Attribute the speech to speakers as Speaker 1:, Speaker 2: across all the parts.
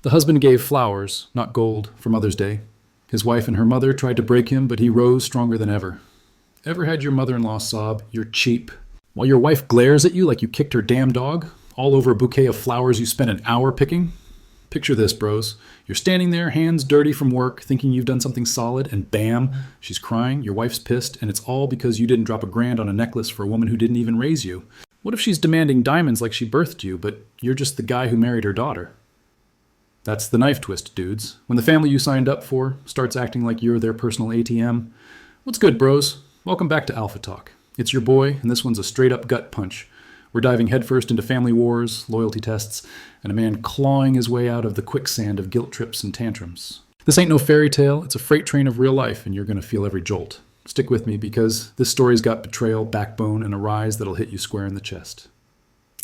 Speaker 1: The husband gave flowers, not gold, for Mother's Day. His wife and her mother tried to break him, but he rose stronger than ever. Ever had your mother-in-law sob, "You're cheap," while your wife glares at you like you kicked her damn dog, all over a bouquet of flowers you spent an hour picking? Picture this, bros. You're standing there, hands dirty from work, thinking you've done something solid, and bam, she's crying, your wife's pissed, and it's all because you didn't drop $1,000 on a necklace for a woman who didn't even raise you. What if she's demanding diamonds like she birthed you, but you're just the guy who married her daughter? That's the knife twist, dudes. When the family you signed up for starts acting like you're their personal ATM. What's good, bros? Welcome back to Alpha Talk. It's your boy, and this one's a straight-up gut punch. We're diving headfirst into family wars, loyalty tests, and a man clawing his way out of the quicksand of guilt trips and tantrums. This ain't no fairy tale, it's a freight train of real life, and you're going to feel every jolt. Stick with me, because this story's got betrayal, backbone, and a rise that'll hit you square in the chest.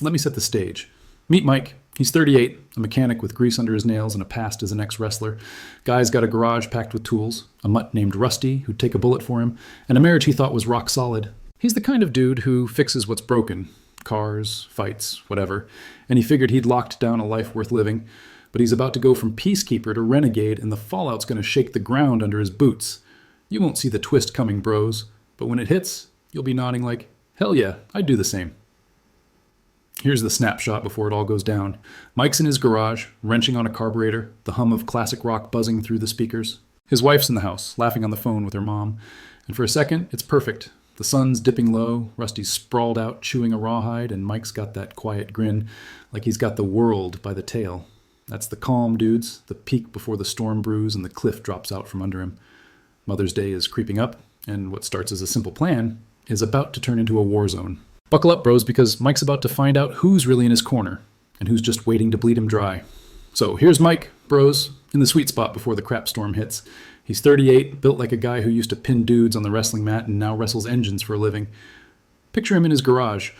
Speaker 1: Let me set the stage. Meet Mike. He's 38, a mechanic with grease under his nails and a past as an ex-wrestler. Guy's got a garage packed with tools, a mutt named Rusty who'd take a bullet for him, and a marriage he thought was rock solid. He's the kind of dude who fixes what's broken. Cars, fights, whatever, and he figured he'd locked down a life worth living, but he's about to go from peacekeeper to renegade, and the fallout's going to shake the ground under his boots. You won't see the twist coming, bros, but when it hits, you'll be nodding like, hell yeah, I'd do the same. Here's the snapshot before it all goes down. Mike's in his garage, wrenching on a carburetor, the hum of classic rock buzzing through the speakers. His wife's in the house, laughing on the phone with her mom, and for a second, it's perfect. The sun's dipping low, Rusty's sprawled out, chewing a rawhide, and Mike's got that quiet grin, like he's got the world by the tail. That's the calm, dudes, the peak before the storm brews and the cliff drops out from under him. Mother's Day is creeping up, and what starts as a simple plan is about to turn into a war zone. Buckle up, bros, because Mike's about to find out who's really in his corner, and who's just waiting to bleed him dry. So here's Mike, bros, in the sweet spot before the crap storm hits. He's 38, built like a guy who used to pin dudes on the wrestling mat and now wrestles engines for a living. Picture him in his garage.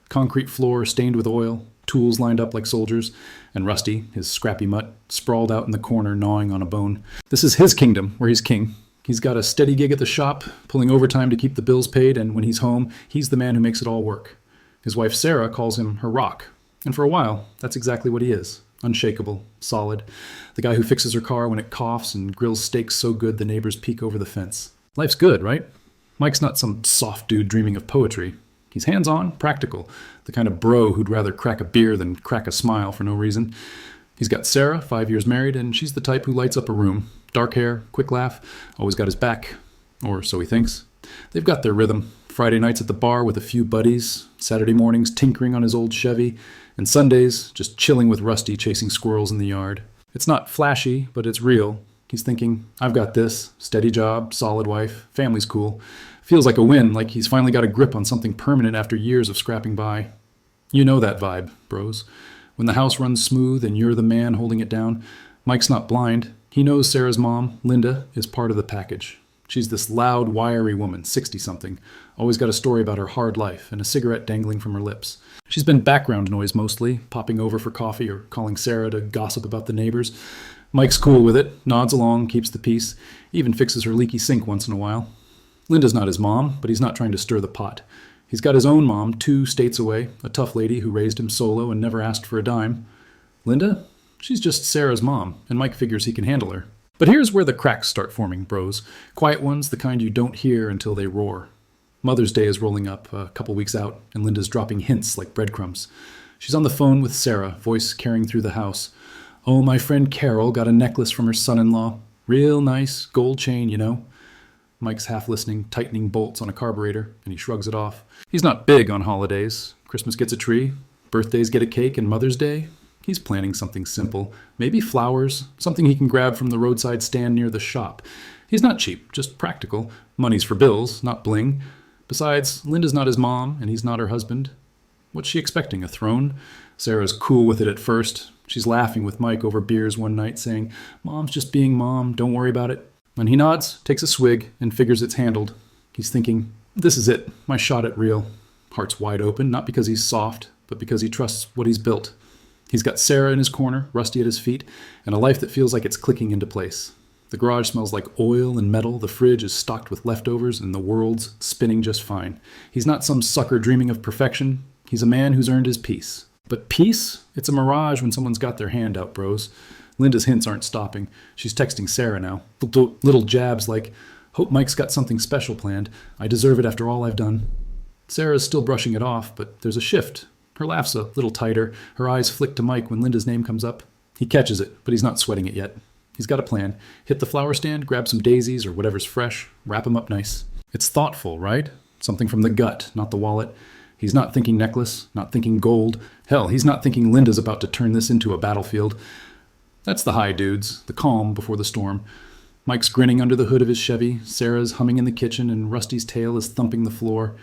Speaker 1: Concrete floor stained with oil, tools lined up like soldiers, and Rusty, his scrappy mutt, sprawled out in the corner gnawing on a bone. This is his kingdom, where he's king. He's got a steady gig at the shop, pulling overtime to keep the bills paid, and when he's home, he's the man who makes it all work. His wife Sarah calls him her rock, and for a while, that's exactly what he is. Unshakable, solid, the guy who fixes her car when it coughs and grills steaks so good the neighbors peek over the fence. Life's good, right? Mike's not some soft dude dreaming of poetry. He's hands-on, practical, the kind of bro who'd rather crack a beer than crack a smile for no reason. He's got Sarah, 5 years married, and she's the type who lights up a room. Dark hair, quick laugh, always got his back, or so he thinks. They've got their rhythm. Friday nights at the bar with a few buddies, Saturday mornings tinkering on his old Chevy, and Sundays just chilling with Rusty chasing squirrels in the yard. It's not flashy, but it's real. He's thinking, I've got this, steady job, solid wife, family's cool. Feels like a win, like he's finally got a grip on something permanent after years of scrapping by. You know that vibe, bros. When the house runs smooth and you're the man holding it down, Mike's not blind. He knows Sarah's mom, Linda, is part of the package. She's this loud, wiry woman, 60-something, always got a story about her hard life and a cigarette dangling from her lips. She's been background noise mostly, popping over for coffee or calling Sarah to gossip about the neighbors. Mike's cool with it, nods along, keeps the peace, even fixes her leaky sink once in a while. Linda's not his mom, but he's not trying to stir the pot. He's got his own mom 2 states away, a tough lady who raised him solo and never asked for a dime. Linda? She's just Sarah's mom, and Mike figures he can handle her. But here's where the cracks start forming, bros. Quiet ones, the kind you don't hear until they roar. Mother's Day is rolling up, a couple weeks out, and Linda's dropping hints like breadcrumbs. She's on the phone with Sarah, voice carrying through the house. Oh, my friend Carol got a necklace from her son-in-law. Real nice, gold chain, you know. Mike's half listening, tightening bolts on a carburetor, and he shrugs it off. He's not big on holidays. Christmas gets a tree, birthdays get a cake, and Mother's Day? He's planning something simple. Maybe flowers, something he can grab from the roadside stand near the shop. He's not cheap, just practical. Money's for bills, not bling. Besides, Linda's not his mom, and he's not her husband. What's she expecting, a throne? Sarah's cool with it at first. She's laughing with Mike over beers one night, saying, Mom's just being mom, don't worry about it. And he nods, takes a swig, and figures it's handled. He's thinking, this is it, my shot at real. Heart's wide open, not because he's soft, but because he trusts what he's built. He's got Sarah in his corner, Rusty at his feet, and a life that feels like it's clicking into place. The garage smells like oil and metal, the fridge is stocked with leftovers, and the world's spinning just fine. He's not some sucker dreaming of perfection. He's a man who's earned his peace. But peace? It's a mirage when someone's got their hand out, bros. Linda's hints aren't stopping. She's texting Sarah now. Little jabs like, "Hope Mike's got something special planned. I deserve it after all I've done." Sarah's still brushing it off, but there's a shift. Her laugh's a little tighter. Her eyes flick to Mike when Linda's name comes up. He catches it, but he's not sweating it yet. He's got a plan. Hit the flower stand, grab some daisies or whatever's fresh, wrap them up nice. It's thoughtful, right? Something from the gut, not the wallet. He's not thinking necklace, not thinking gold. Hell, he's not thinking Linda's about to turn this into a battlefield. That's the high, dudes, the calm before the storm. Mike's grinning under the hood of his Chevy, Sarah's humming in the kitchen, and Rusty's tail is thumping the floor.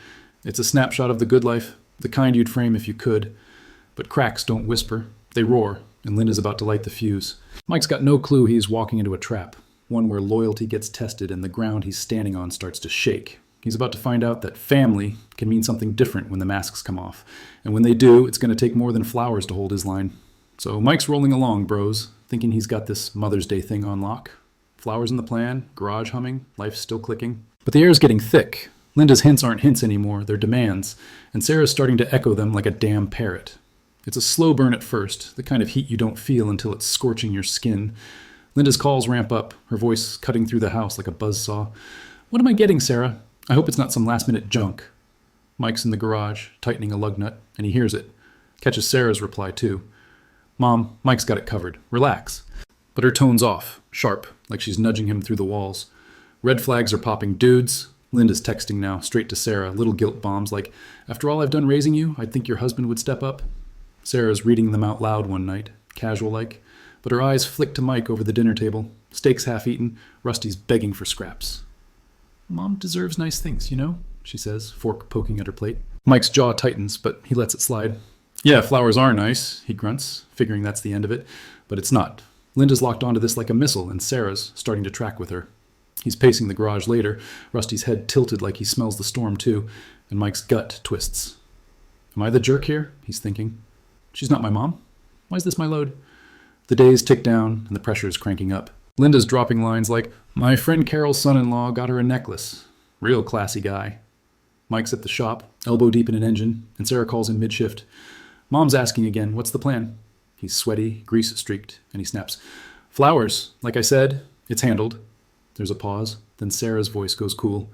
Speaker 1: It's a snapshot of the good life, the kind you'd frame if you could. But cracks don't whisper, they roar, and Linda's about to light the fuse. Mike's got no clue he's walking into a trap, one where loyalty gets tested and the ground he's standing on starts to shake. He's about to find out that family can mean something different when the masks come off. And when they do, it's going to take more than flowers to hold his line. So Mike's rolling along, bros, thinking he's got this Mother's Day thing on lock. Flowers in the plan, garage humming, life's still clicking. But the air's getting thick. Linda's hints aren't hints anymore, they're demands. And Sarah's starting to echo them like a damn parrot. It's a slow burn at first, the kind of heat you don't feel until it's scorching your skin. Linda's calls ramp up, her voice cutting through the house like a buzzsaw. "What am I getting, Sarah? I hope it's not some last-minute junk." Mike's in the garage, tightening a lug nut, and he hears it. Catches Sarah's reply, too. "Mom, Mike's got it covered. Relax." But her tone's off, sharp, like she's nudging him through the walls. Red flags are popping. "Dudes." Linda's texting now, straight to Sarah, little guilt bombs like, "After all I've done raising you, I'd think your husband would step up." Sarah's reading them out loud one night, casual-like, but her eyes flick to Mike over the dinner table. Steaks half-eaten, Rusty's begging for scraps. "Mom deserves nice things, you know," she says, fork poking at her plate. Mike's jaw tightens, but he lets it slide. "Yeah, flowers are nice," he grunts, figuring that's the end of it. But it's not. Linda's locked onto this like a missile, and Sarah's starting to track with her. He's pacing the garage later, Rusty's head tilted like he smells the storm too, and Mike's gut twists. "Am I the jerk here?" he's thinking. "She's not my mom? Why is this my load?" The days tick down, and the pressure's cranking up. Linda's dropping lines like, "My friend Carol's son-in-law got her a necklace. Real classy guy." Mike's at the shop, elbow deep in an engine, and Sarah calls him mid-shift. Mom's asking again, "What's the plan?" He's sweaty, grease-streaked, and he snaps. "Flowers. Like I said, it's handled." There's a pause, then Sarah's voice goes cool.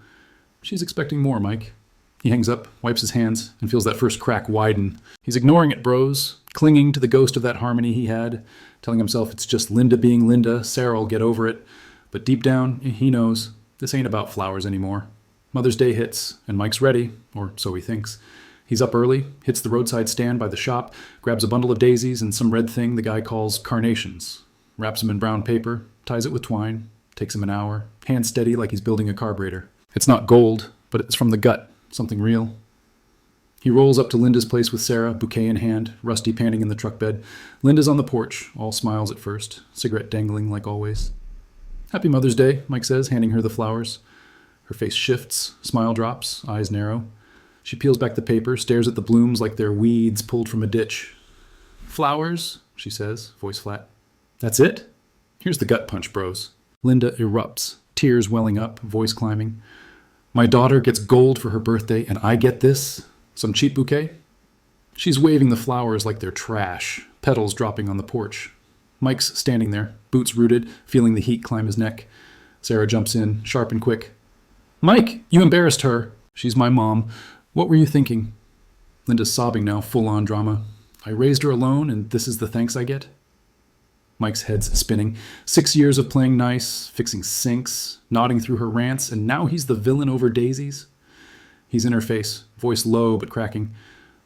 Speaker 1: "She's expecting more, Mike." He hangs up, wipes his hands, and feels that first crack widen. He's ignoring it, bros, clinging to the ghost of that harmony he had, telling himself it's just Linda being Linda, Sarah'll get over it. But deep down, he knows, this ain't about flowers anymore. Mother's Day hits, and Mike's ready, or so he thinks. He's up early, hits the roadside stand by the shop, grabs a bundle of daisies and some red thing the guy calls carnations, wraps them in brown paper, ties it with twine, takes him an hour, hand steady like he's building a carburetor. It's not gold, but it's from the gut, something real. He rolls up to Linda's place with Sarah, bouquet in hand, Rusty panting in the truck bed. Linda's on the porch, all smiles at first, cigarette dangling like always. "Happy Mother's Day," Mike says, handing her the flowers. Her face shifts, smile drops, eyes narrow. She peels back the paper, stares at the blooms like they're weeds pulled from a ditch. "Flowers," she says, voice flat. "That's it?" Here's the gut punch, bros. Linda erupts, tears welling up, voice climbing. "My daughter gets gold for her birthday, and I get this? Some cheap bouquet?" She's waving the flowers like they're trash, petals dropping on the porch. Mike's standing there, boots rooted, feeling the heat climb his neck. Sarah jumps in, sharp and quick. "Mike, you embarrassed her." "She's my mom. What were you thinking?" Linda's sobbing now, full-on drama. "I raised her alone, and this is the thanks I get?" Mike's head's spinning. 6 years of playing nice, fixing sinks, nodding through her rants, and now he's the villain over daisies? He's in her face, voice low but cracking.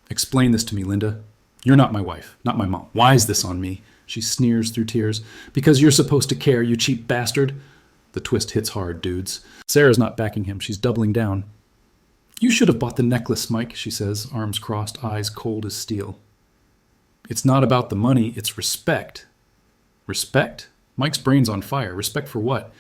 Speaker 1: "Explain this to me, Linda. You're not my wife, not my mom. Why is this on me?" She sneers through tears. "Because you're supposed to care, you cheap bastard." The twist hits hard, dudes. Sarah's not backing him. She's doubling down. "You should have bought the necklace, Mike," she says, arms crossed, eyes cold as steel. "It's not about the money, it's respect." Respect? Mike's brain's on fire. Respect for what?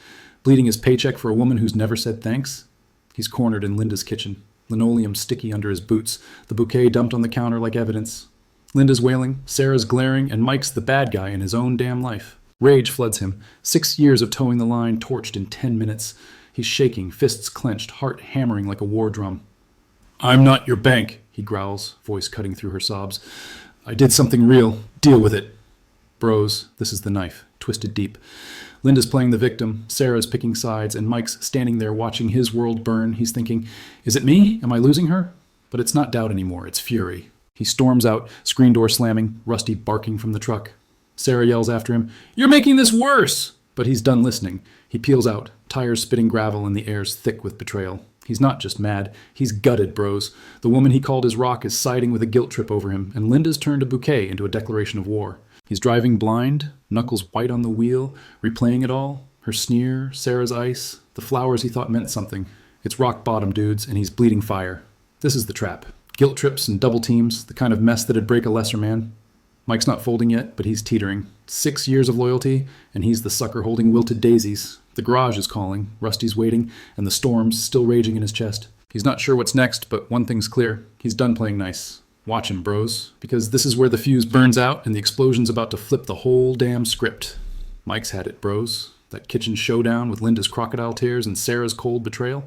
Speaker 1: Bleeding his paycheck for a woman who's never said thanks? He's cornered in Linda's kitchen, linoleum sticky under his boots, the bouquet dumped on the counter like evidence. Linda's wailing, Sarah's glaring, and Mike's the bad guy in his own damn life. Rage floods him. 6 years of towing the line torched in 10 minutes. He's shaking, fists clenched, heart hammering like a war drum. "I'm not your bank," he growls, voice cutting through her sobs. "I did something real. Deal with it." Bros, this is the knife, twisted deep. Linda's playing the victim, Sarah's picking sides, and Mike's standing there watching his world burn. He's thinking, is it me? Am I losing her? But it's not doubt anymore, it's fury. He storms out, screen door slamming, Rusty barking from the truck. Sarah yells after him, "You're making this worse!" But he's done listening. He peels out, tires spitting gravel and the air's thick with betrayal. He's not just mad, he's gutted, bros. The woman he called his rock is siding with a guilt trip over him, and Linda's turned a bouquet into a declaration of war. He's driving blind, knuckles white on the wheel, replaying it all. Her sneer, Sarah's ice, the flowers he thought meant something. It's rock bottom, dudes, and he's bleeding fire. This is the trap. Guilt trips and double teams, the kind of mess that'd break a lesser man. Mike's not folding yet, but he's teetering. 6 years of loyalty, and he's the sucker holding wilted daisies. The garage is calling, Rusty's waiting, and the storm's still raging in his chest. He's not sure what's next, but one thing's clear. He's done playing nice. Watch him, bros, because this is where the fuse burns out and the explosion's about to flip the whole damn script. Mike's had it, bros. That kitchen showdown with Linda's crocodile tears and Sarah's cold betrayal.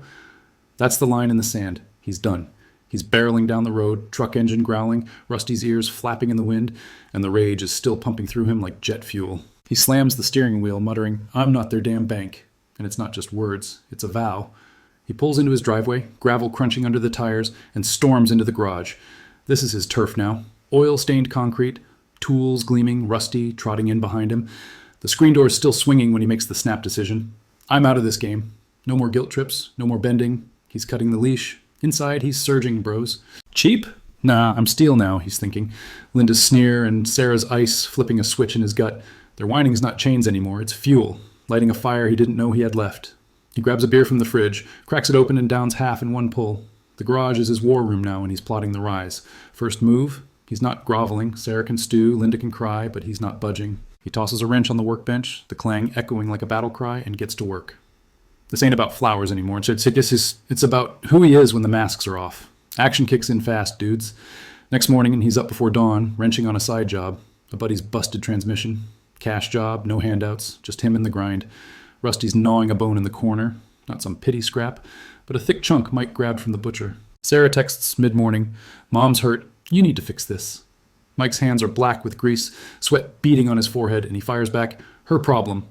Speaker 1: That's the line in the sand. He's done. He's barreling down the road, truck engine growling, Rusty's ears flapping in the wind, and the rage is still pumping through him like jet fuel. He slams the steering wheel, muttering, "I'm not their damn bank." And it's not just words, it's a vow. He pulls into his driveway, gravel crunching under the tires, and storms into the garage. This is his turf now. Oil-stained concrete, tools gleaming, Rusty trotting in behind him. The screen door is still swinging when he makes the snap decision. I'm out of this game. No more guilt trips, no more bending. He's cutting the leash. Inside, he's surging, bros. Cheap? Nah, I'm steel now, he's thinking. Linda's sneer and Sarah's ice flipping a switch in his gut. Their whining's not chains anymore, it's fuel, lighting a fire he didn't know he had left. He grabs a beer from the fridge, cracks it open and downs half in one pull. The garage is his war room now, and he's plotting the rise. First move, he's not groveling. Sarah can stew, Linda can cry, but he's not budging. He tosses a wrench on the workbench, the clang echoing like a battle cry, and gets to work. This ain't about flowers anymore. It's about who he is when the masks are off. Action kicks in fast, dudes. Next morning, and he's up before dawn, wrenching on a side job. A buddy's busted transmission. Cash job, no handouts, just him and the grind. Rusty's gnawing a bone in the corner. Not some pity scrap, but a thick chunk Mike grabbed from the butcher. Sarah texts mid-morning, "Mom's hurt. You need to fix this." Mike's hands are black with grease, sweat beading on his forehead, and he fires back, "Her problem."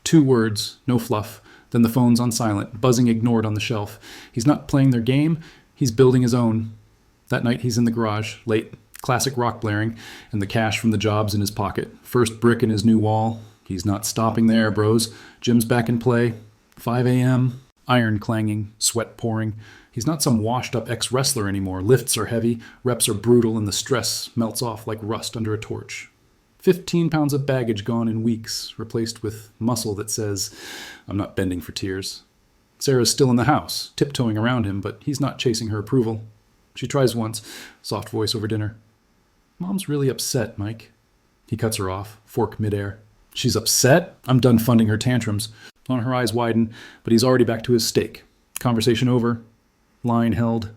Speaker 1: 2 words, no fluff. Then the phone's on silent, buzzing ignored on the shelf. He's not playing their game, he's building his own. That night he's in the garage, late, classic rock blaring, and the cash from the job's in his pocket. First brick in his new wall. He's not stopping there, bros. Jim's back in play. 5 a.m., iron clanging, sweat pouring. He's not some washed-up ex-wrestler anymore. Lifts are heavy, reps are brutal, and the stress melts off like rust under a torch. 15 pounds of baggage gone in weeks, replaced with muscle that says, "I'm not bending for tears." Sarah's still in the house, tiptoeing around him, but he's not chasing her approval. She tries once, soft voice over dinner. "Mom's really upset, Mike." He cuts her off, fork midair. "She's upset? I'm done funding her tantrums." On her eyes widen, but he's already back to his steak. Conversation over. Line held.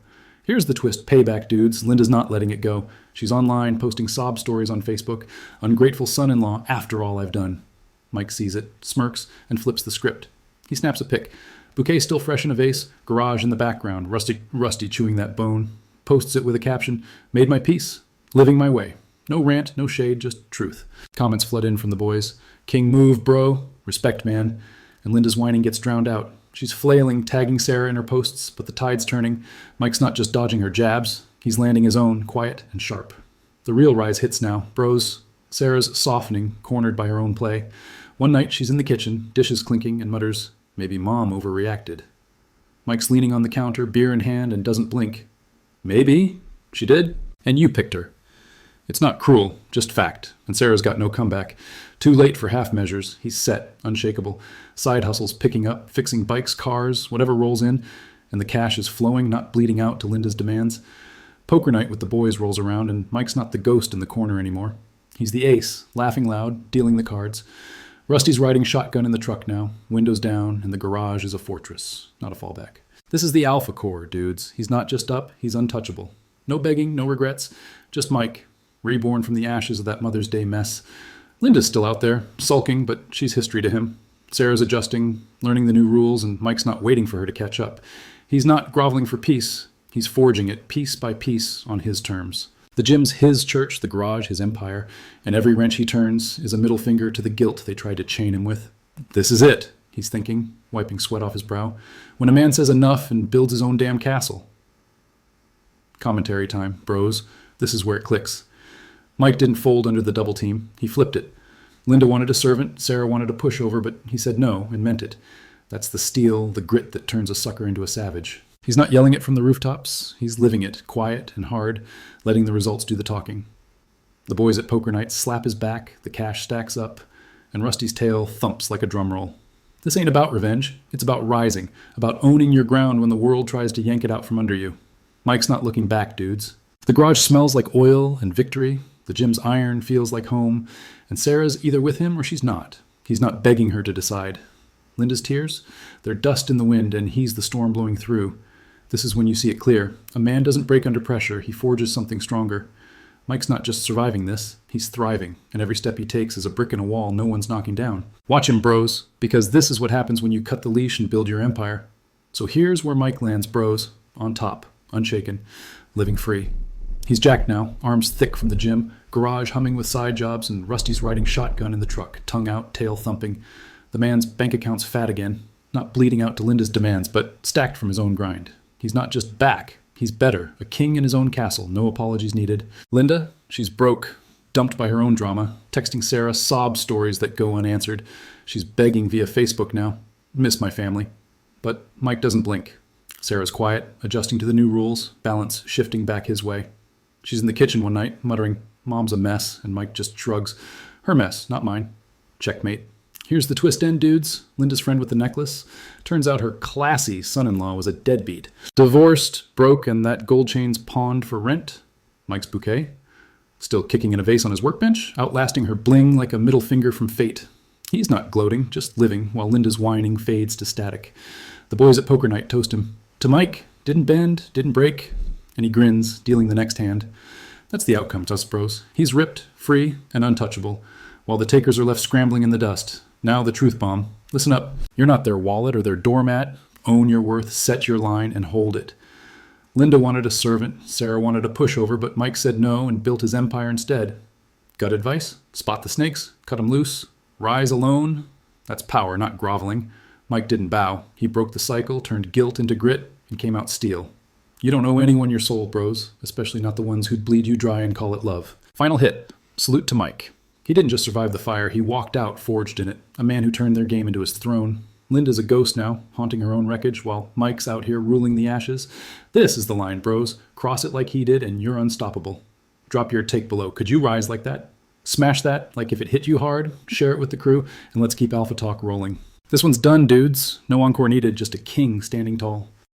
Speaker 1: Here's the twist payback, dudes. Linda's not letting it go. She's online, posting sob stories on Facebook. "Ungrateful son-in-law, after all I've done." Mike sees it, smirks, and flips the script. He snaps a pic. Bouquet still fresh in a vase, garage in the background, Rusty chewing that bone. Posts it with a caption, "Made my peace. Living my way." No rant, no shade, just truth. Comments flood in from the boys. "King move, bro. Respect, man." And Linda's whining gets drowned out. She's flailing, tagging Sarah in her posts, but the tide's turning. Mike's not just dodging her jabs. He's landing his own, quiet and sharp. The real rise hits now. Bros. Sarah's softening, cornered by her own play. One night, she's in the kitchen, dishes clinking, and mutters, "Maybe Mom overreacted." Mike's leaning on the counter, beer in hand, and doesn't blink. "Maybe. She did. And you picked her." It's not cruel, just fact, and Sarah's got no comeback. Too late for half measures. He's set, unshakable. Side hustles picking up, fixing bikes, cars, whatever rolls in, and the cash is flowing, not bleeding out to Linda's demands. Poker night with the boys rolls around, and Mike's not the ghost in the corner anymore. He's the ace, laughing loud, dealing the cards. Rusty's riding shotgun in the truck now, windows down, and the garage is a fortress, not a fallback. This is the alpha core, dudes. He's not just up, he's untouchable. No begging, no regrets, just Mike, reborn from the ashes of that Mother's Day mess. Linda's still out there, sulking, but she's history to him. Sarah's adjusting, learning the new rules, and Mike's not waiting for her to catch up. He's not groveling for peace. He's forging it, piece by piece, on his terms. The gym's his church, the garage, his empire, and every wrench he turns is a middle finger to the guilt they tried to chain him with. This is it, he's thinking, wiping sweat off his brow, when a man says enough and builds his own damn castle. Commentary time, bros. This is where it clicks. Mike didn't fold under the double team. He flipped it. Linda wanted a servant, Sarah wanted a pushover, but he said no and meant it. That's the steel, the grit that turns a sucker into a savage. He's not yelling it from the rooftops. He's living it, quiet and hard, letting the results do the talking. The boys at poker night slap his back, the cash stacks up, and Rusty's tail thumps like a drum roll. This ain't about revenge. It's about rising, about owning your ground when the world tries to yank it out from under you. Mike's not looking back, dudes. The garage smells like oil and victory. The gym's iron feels like home, and Sarah's either with him or she's not. He's not begging her to decide. Linda's tears? They're dust in the wind, and he's the storm blowing through. This is when you see it clear. A man doesn't break under pressure. He forges something stronger. Mike's not just surviving this. He's thriving, and every step he takes is a brick in a wall no one's knocking down. Watch him, bros, because this is what happens when you cut the leash and build your empire. So here's where Mike lands, bros, on top, unshaken, living free. He's jacked now, arms thick from the gym, garage humming with side jobs, and Rusty's riding shotgun in the truck, tongue out, tail thumping. The man's bank account's fat again, not bleeding out to Linda's demands, but stacked from his own grind. He's not just back, he's better, a king in his own castle, no apologies needed. Linda, she's broke, dumped by her own drama, texting Sarah sob stories that go unanswered. She's begging via Facebook now. Miss my family. But Mike doesn't blink. Sarah's quiet, adjusting to the new rules, balance shifting back his way. She's in the kitchen one night, muttering, "Mom's a mess," and Mike just shrugs. Her mess, not mine. Checkmate. Here's the twist end, dudes. Linda's friend with the necklace. Turns out her classy son-in-law was a deadbeat. Divorced, broke, and that gold chain's pawned for rent. Mike's bouquet. Still kicking in a vase on his workbench, outlasting her bling like a middle finger from fate. He's not gloating, just living, while Linda's whining fades to static. The boys at poker night toast him. To Mike, didn't bend, didn't break. And he grins, dealing the next hand. That's the outcome, us bros. He's ripped, free, and untouchable, while the takers are left scrambling in the dust. Now the truth bomb. Listen up. You're not their wallet or their doormat. Own your worth, set your line, and hold it. Linda wanted a servant, Sarah wanted a pushover, but Mike said no and built his empire instead. Gut advice? Spot the snakes, cut 'em loose, rise alone. That's power, not groveling. Mike didn't bow. He broke the cycle, turned guilt into grit, and came out steel. You don't owe anyone your soul, bros, especially not the ones who'd bleed you dry and call it love. Final hit. Salute to Mike. He didn't just survive the fire, he walked out forged in it, a man who turned their game into his throne. Linda's a ghost now, haunting her own wreckage, while Mike's out here ruling the ashes. This is the line, bros. Cross it like he did, and you're unstoppable. Drop your take below. Could you rise like that? Smash that, like if it hit you hard, share it with the crew, and let's keep Alpha Talk rolling. This one's done, dudes. No encore needed, just a king standing tall.